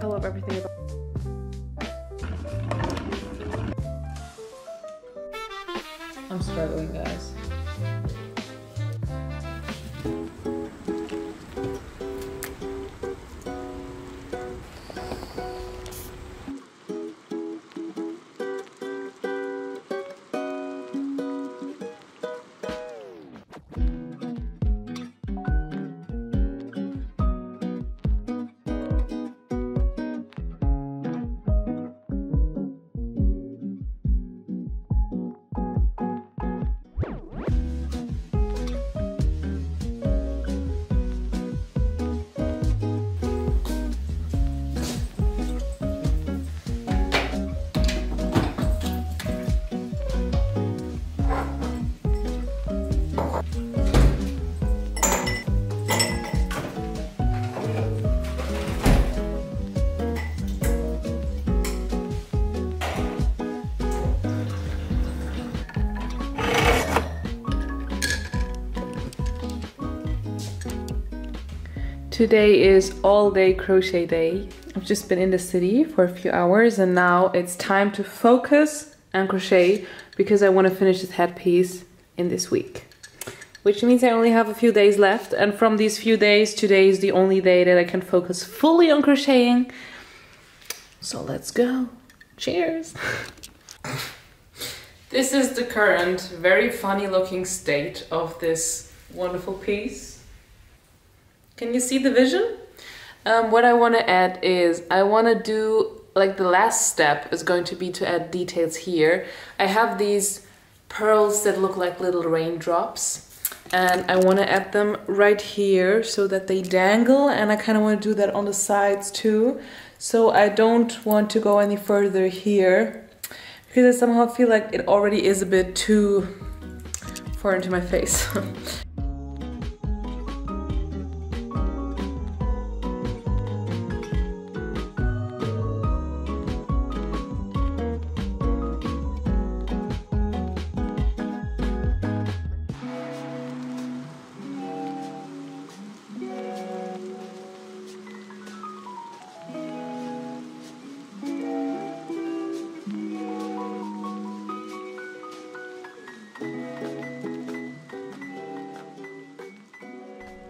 I love everything about I'm struggling, guys. Today is all day crochet day. I've just been in the city for a few hours and now it's time to focus and crochet because I want to finish this headpiece in this week. Which means I only have a few days left, and from these few days, today is the only day that I can focus fully on crocheting. So let's go. Cheers! This is the current very funny looking state of this wonderful piece. Can you see the vision? What I want to add is I want to do, like, the last step is going to be to add details here. I have these pearls that look like little raindrops and I want to add them right here so that they dangle, and I kind of want to do that on the sides too. So I don't want to go any further here because I somehow feel like it already is a bit too far into my face.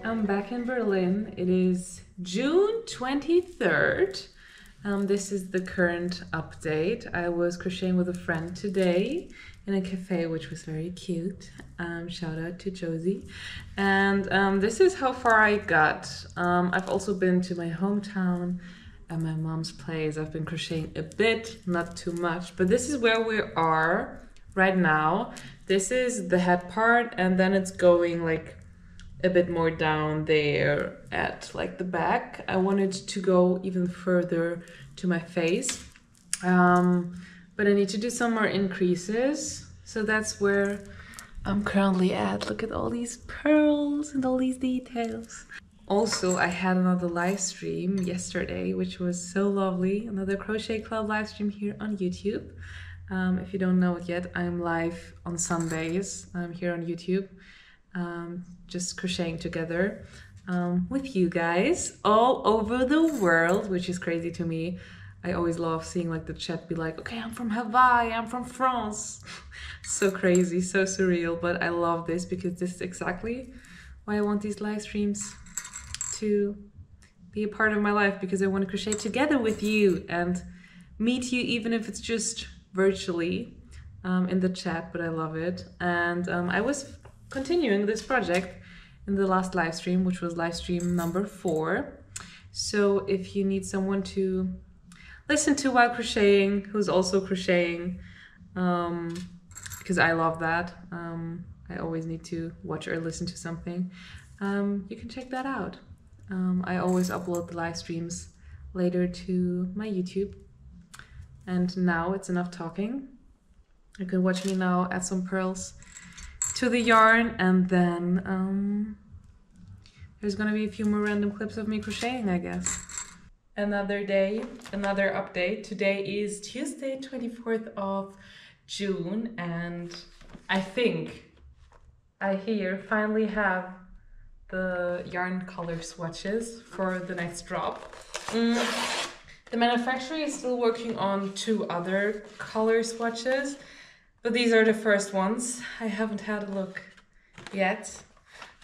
I'm back in Berlin. It is June 23rd. This is the current update. I was crocheting with a friend today in a cafe, which was very cute. Shout out to Josie. And this is how far I got. I've also been to my hometown and my mom's place. I've been crocheting a bit, not too much, but this is where we are right now. This is the head part, and then it's going like a bit more down there at like the back. I wanted to go even further to my face, but I need to do some more increases. So that's where I'm currently at. Look at all these pearls and all these details. Also, I had another live stream yesterday, which was so lovely. Another Crochet Club live stream here on YouTube. If you don't know it yet, I'm live on Sundays here on YouTube. Just crocheting together with you guys all over the world, which is crazy to me. I always love seeing like the chat be like, okay, I'm from Hawaii, I'm from France. So crazy, so surreal, but I love this because this is exactly why I want these live streams to be a part of my life, because I want to crochet together with you and meet you, even if it's just virtually in the chat, but I love it. And I was continuing this project in the last live stream, which was live stream number 4. So if you need someone to listen to while crocheting, who's also crocheting, because I love that, I always need to watch or listen to something, you can check that out. I always upload the live streams later to my YouTube. And now it's enough talking. You can watch me now add some pearls to the yarn, and then there's gonna be a few more random clips of me crocheting, I guess. Another day, another update. Today is Tuesday, 24th of June, and I think I finally have the yarn color swatches for the next drop. The manufacturer is still working on 2 other color swatches, but these are the first ones. I haven't had a look yet.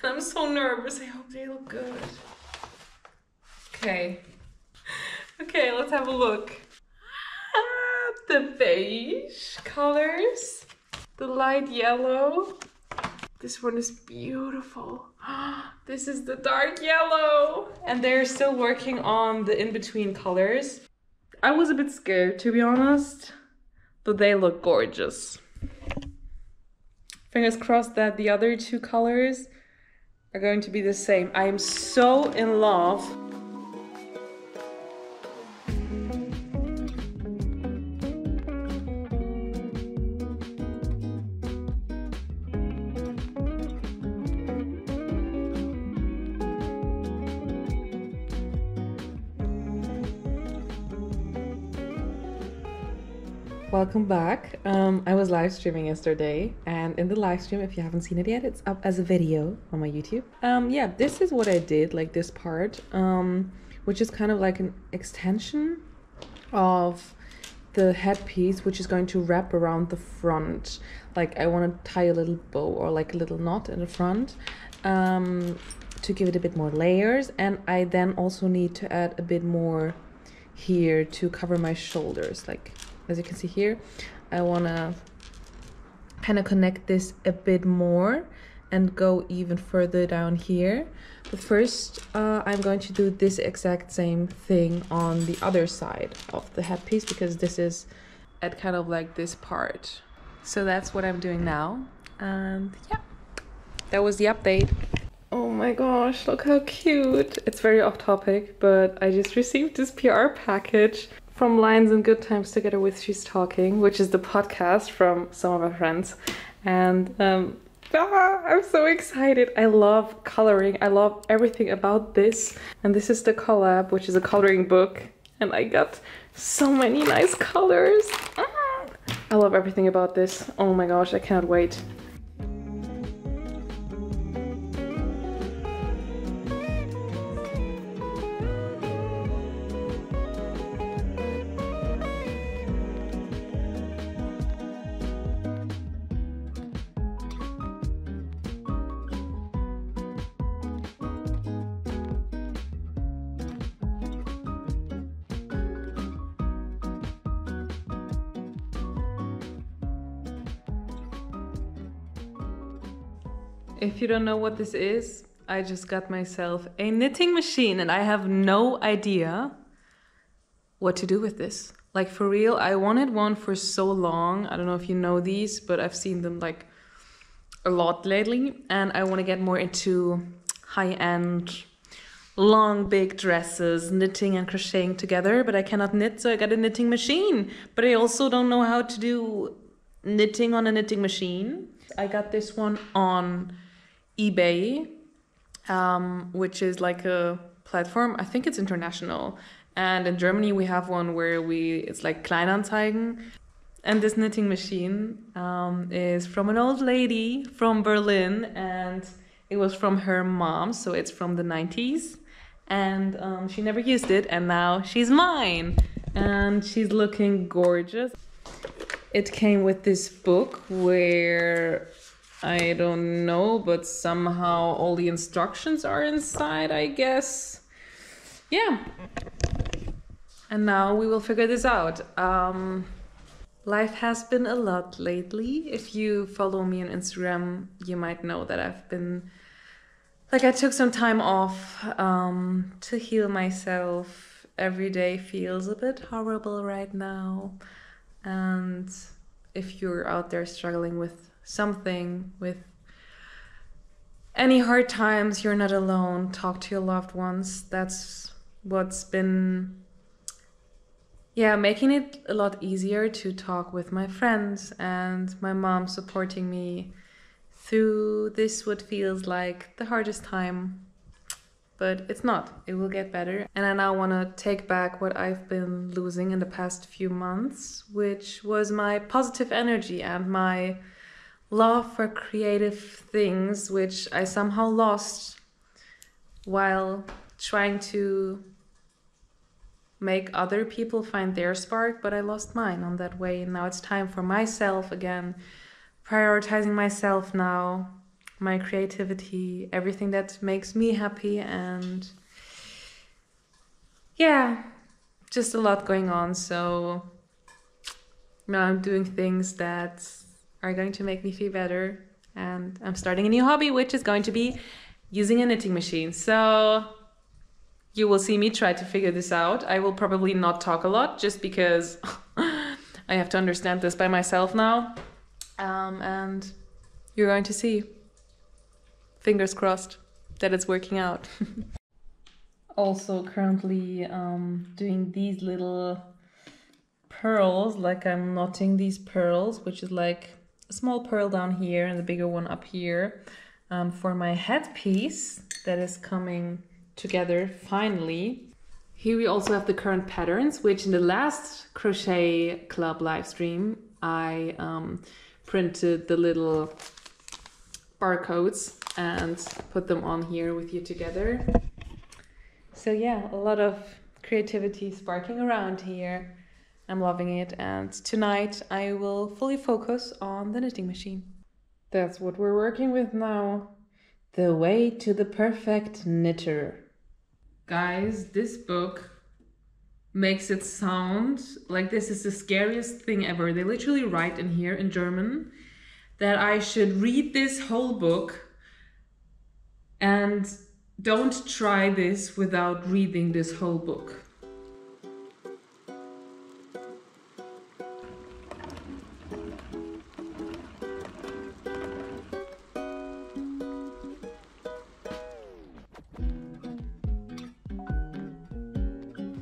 And I'm so nervous. I hope they look good. Okay. Okay, let's have a look. The beige colors. The light yellow. This one is beautiful. This is the dark yellow. And they're still working on the in-between colors. I was a bit scared, to be honest, but they look gorgeous. Fingers crossed that the other 2 colors are going to be the same. I am so in love. Welcome back. I was live streaming yesterday, and in the live stream, if you haven't seen it yet, it's up as a video on my YouTube. Yeah, this is what I did, like this part, which is kind of like an extension of the headpiece, which is going to wrap around the front. Like I want to tie a little bow or like a little knot in the front to give it a bit more layers, and I then also need to add a bit more here to cover my shoulders. Like as you can see here, I want to kind of connect this a bit more and go even further down here. But first, I'm going to do this exact same thing on the other side of the headpiece, because this is at kind of like this part. So that's what I'm doing now. And yeah, that was the update. Oh my gosh, look how cute. It's very off topic, but I just received this PR package from Lines and Good Times Together with She's Talking, which is the podcast from some of my friends. And I'm so excited. I love coloring. I love everything about this. And this is the collab, which is a coloring book. And I got so many nice colors. I love everything about this. Oh my gosh, I cannot wait. If you don't know what this is, I just got myself a knitting machine and I have no idea what to do with this. Like for real, I wanted one for so long. I don't know if you know these, but I've seen them like a lot lately, and I want to get more into high-end, long, big dresses, knitting and crocheting together, but I cannot knit, so I got a knitting machine. But I also don't know how to do knitting on a knitting machine. I got this one on eBay, which is like a platform. I think it's international. And in Germany we have one where it's like Kleinanzeigen. And this knitting machine is from an old lady from Berlin, and it was from her mom, so it's from the 90s. And she never used it, and now she's mine. And she's looking gorgeous. It came with this book where I don't know, but somehow all the instructions are inside, I guess. Yeah. And now we will figure this out. Life has been a lot lately. If you follow me on Instagram, you might know that I took some time off to heal myself. Every day feels a bit horrible right now. And if you're out there struggling with something, with any hard times, you're not alone. Talk to your loved ones. That's what's been, making it a lot easier to talk with my friends, and my mom supporting me through this, what feels like the hardest time. But it's not. It will get better. And I now want to take back what I've been losing in the past few months, which was my positive energy and my love for creative things, which I somehow lost while trying to make other people find their spark, but I lost mine on that way. And now it's time for myself again, prioritizing myself now, my creativity, everything that makes me happy. And yeah, just a lot going on. So now I'm doing things that are going to make me feel better. And I'm starting a new hobby, which is going to be using a knitting machine. So you will see me try to figure this out. I will probably not talk a lot just because I have to understand this by myself now. And you're going to see. Fingers crossed that it's working out. Also currently doing these little pearls, like I'm knotting these pearls, which is like a small pearl down here and the bigger one up here, for my headpiece that is coming together finally. Here we also have the current patterns, which in the last crochet club live stream I printed the little barcodes and put them on here with you together. So yeah, a lot of creativity sparking around here. I'm loving it, and tonight I will fully focus on the knitting machine. That's what we're working with now. The way to the perfect knitter. Guys, this book makes it sound like this is the scariest thing ever. They literally write in here in German that I should read this whole book and don't try this without reading this whole book.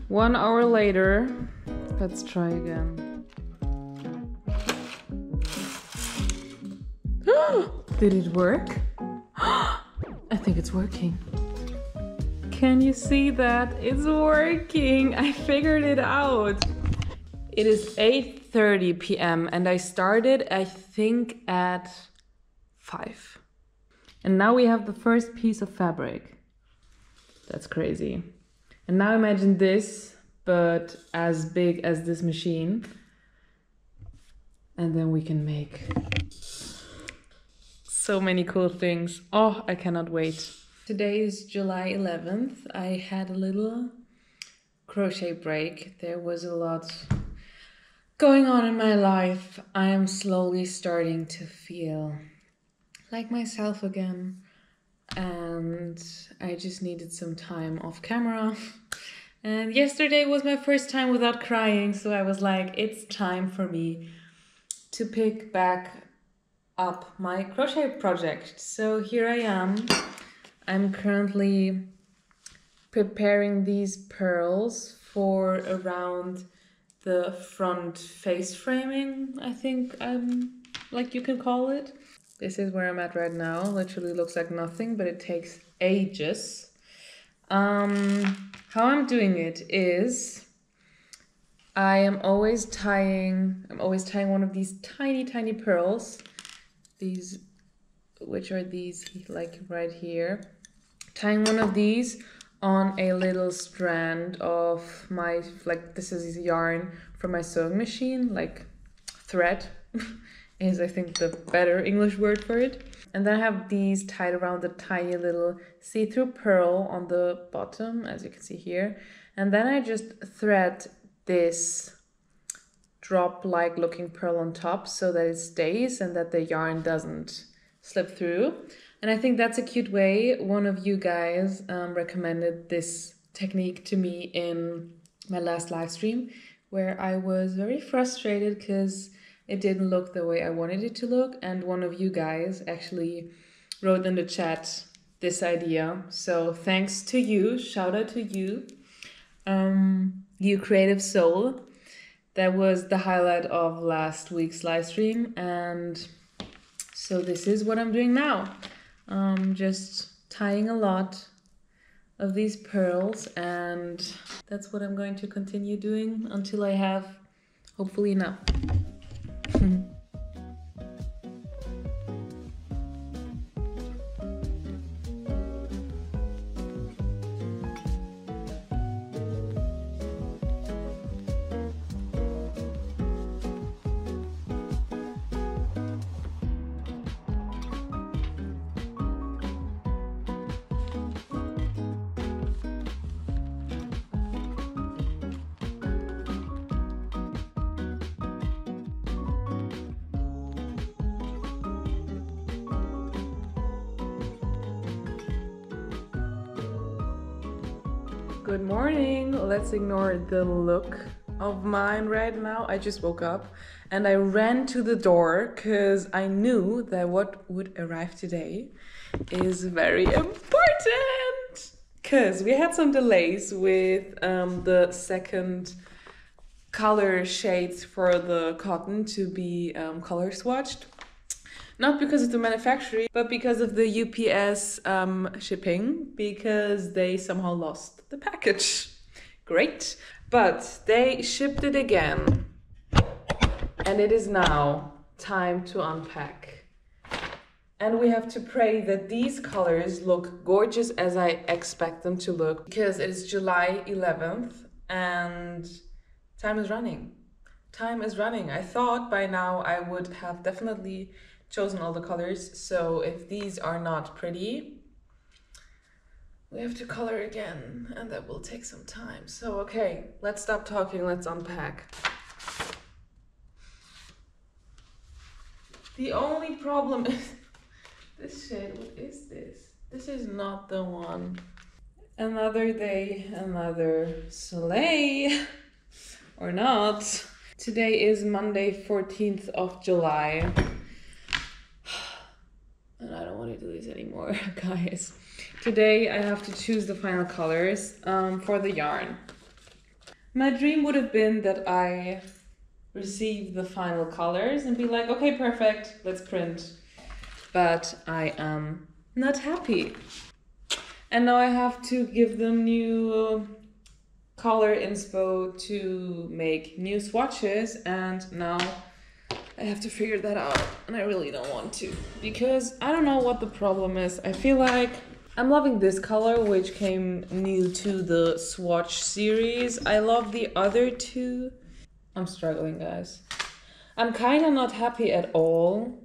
One hour later, let's try again. Did it work? I think it's working. Can you see that? It's working. I figured it out. It is 8:30 p.m. and I started, I think, at 5. And now we have the first piece of fabric. That's crazy. And now imagine this, but as big as this machine. And then we can make so many cool things. Oh, I cannot wait. Today is July 11th. I had a little crochet break. There was a lot going on in my life. I am slowly starting to feel like myself again. And I just needed some time off camera. And yesterday was my first time without crying, so I was like, it's time for me to pick back up my crochet project. So here I am. I'm currently preparing these pearls for around the front face framing, I think like you can call it. This is where I'm at right now. Literally looks like nothing, but it takes ages. How I'm doing it is I'm always tying one of these tiny pearls. These, which are these, like right here. Tying one of these on a little strand of my, like this is yarn from my sewing machine, like thread. Is I think the better English word for it. And then I have these tied around the tiny little see-through pearl on the bottom, as you can see here. And then I just thread this drop-like looking pearl on top so that it stays and that the yarn doesn't slip through. And I think that's a cute way. One of you guys recommended this technique to me in my last live stream, where I was very frustrated because it didn't look the way I wanted it to look, and one of you guys actually wrote in the chat this idea. So thanks to you, shout out to you, you creative soul. That was the highlight of last week's live stream, and so this is what I'm doing now. Just tying a lot of these pearls, and that's what I'm going to continue doing until I have hopefully enough. Good morning. Let's ignore the look of mine right now. I just woke up and I ran to the door because I knew that what would arrive today is very important. Because we had some delays with the second color shades for the cotton to be color swatched. Not because of the manufacturer, but because of the UPS shipping, because they somehow lost the package. Great. But they shipped it again. And it is now time to unpack. And we have to pray that these colors look gorgeous as I expect them to look, because it is July 11th and time is running. Time is running. I thought by now I would have definitely chosen all the colors, so if these are not pretty, we have to color again, and that will take some time. So okay, let's stop talking, let's unpack. The only problem is this shade. What is this? This is not the one. Another day, another soleil, or not. Today is Monday, 14th of July. And I don't want to do this anymore, guys. Today I have to choose the final colors for the yarn. My dream would have been that I receive the final colors and be like, okay, perfect, let's print. But I am not happy. And now I have to give them new color inspo to make new swatches, and now I have to figure that out, and I really don't want to, because I don't know what the problem is. I feel like I'm loving this color, which came new to the swatch series. I love the other two. I'm struggling, guys. I'm kind of not happy at all.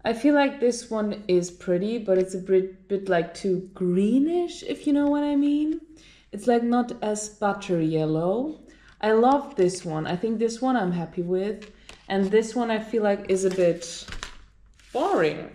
I feel like this one is pretty, but it's a bit like too greenish, if you know what I mean. It's like not as butter yellow. I love this one. I think this one I'm happy with. And this one I feel like is a bit boring.